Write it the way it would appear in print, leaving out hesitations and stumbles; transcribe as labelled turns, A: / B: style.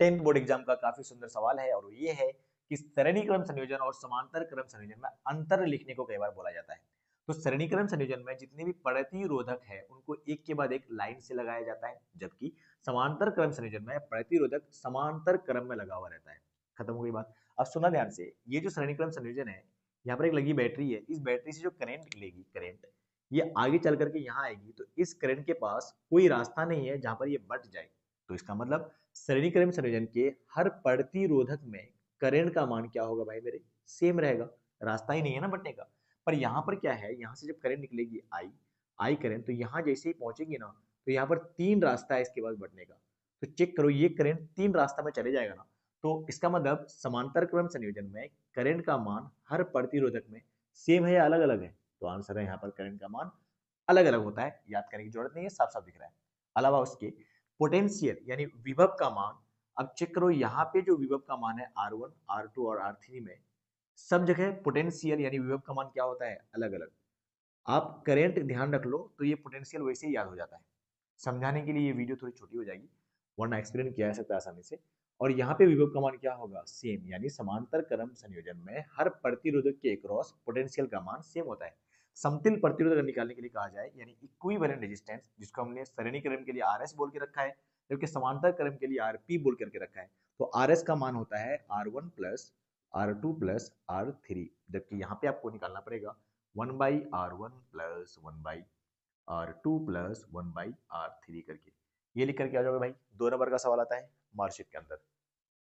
A: 10th board exam का काफी सुंदर सवाल है और वो ये है कि श्रेणी क्रम संयोजन और समांतर क्रम संयोजन में अंतर लिखने को कई बार बोला जाता है। तो श्रेणी क्रम संयोजन में जितने भी प्रतिरोधक है उनको एक के बाद एक लाइन से लगाया जाता है, जबकि समांतर क्रम संयोजन में प्रतिरोधक समांतर क्रम में लगा हुआ रहता है। खत्म हो गई बात। अब सुनना ध्यान से, ये जो श्रेणी क्रम संयोजन है, यहाँ पर एक लगी बैटरी है, इस बैटरी से जो करंट निकलेगी, करंट ये आगे चल करके यहाँ आएगी, तो इस करंट के पास कोई रास्ता नहीं है जहां पर ये बट जाए। तो इसका मतलब श्रेणी क्रम संयोजन के हर प्रतिरोधक में करंट का मान क्या होगा भाई मेरे, सेम रहेगा। रास्ता ही नहीं है ना बढ़ने का। पर यहाँ पर क्या है, यहाँ से जब करंट निकलेगी आई, आई करंट, तो यहाँ जैसे ही पहुंचेगी ना, तो यहाँ पर तीन रास्ता है इसके बाद बढ़ने का। तो चेक करो, ये करंट तीन रास्ता में चले जाएगा ना, तो इसका मतलब समांतर क्रम संयोजन में करंट का मान हर प्रतिरोधक में सेम है या अलग अलग है। तो आंसर है यहाँ पर करंट का मान अलग अलग होता है, याद करने की जरूरत नहीं है, साफ साफ दिख रहा है। अलावा उसके पोटेंशियल यानी विभव का मान, अब चेक करो यहाँ पे जो विभव का मान है R1, R2 और R3 में सब जगह पोटेंशियल यानी विभव का मान क्या होता है, अलग अलग। आप करंट ध्यान रख लो तो ये पोटेंशियल वैसे ही याद हो जाता है। समझाने के लिए ये वीडियो थोड़ी छोटी हो जाएगी, वरना एक्सप्लेन किया जा सकता है आसानी से। और यहाँ पे विभव का मान क्या होगा, सेम, यानी समांतर क्रम संयोजन में हर प्रतिरोधक के अक्रॉस पोटेंशियल का मान सेम होता है। समतुल्य प्रतिरोध निकालने के लिए कहा जाए, यानी इक्विवेलेंट रेजिस्टेंस, जिसको हमने श्रेणी क्रम के लिए RS बोल के रखा है, जबकि समांतर क्रम के लिए RP बोल करके रखा है। तो RS का मान होता है R1 plus R2 plus R3, जबकि यहाँ पे आपको निकालना पड़ेगा 1/R1 plus 1/R2 plus 1/R3 करके। ये लिख करके आ जाओगे भाई, 2 नंबर का सवाल आता है मार्कशीट के अंदर।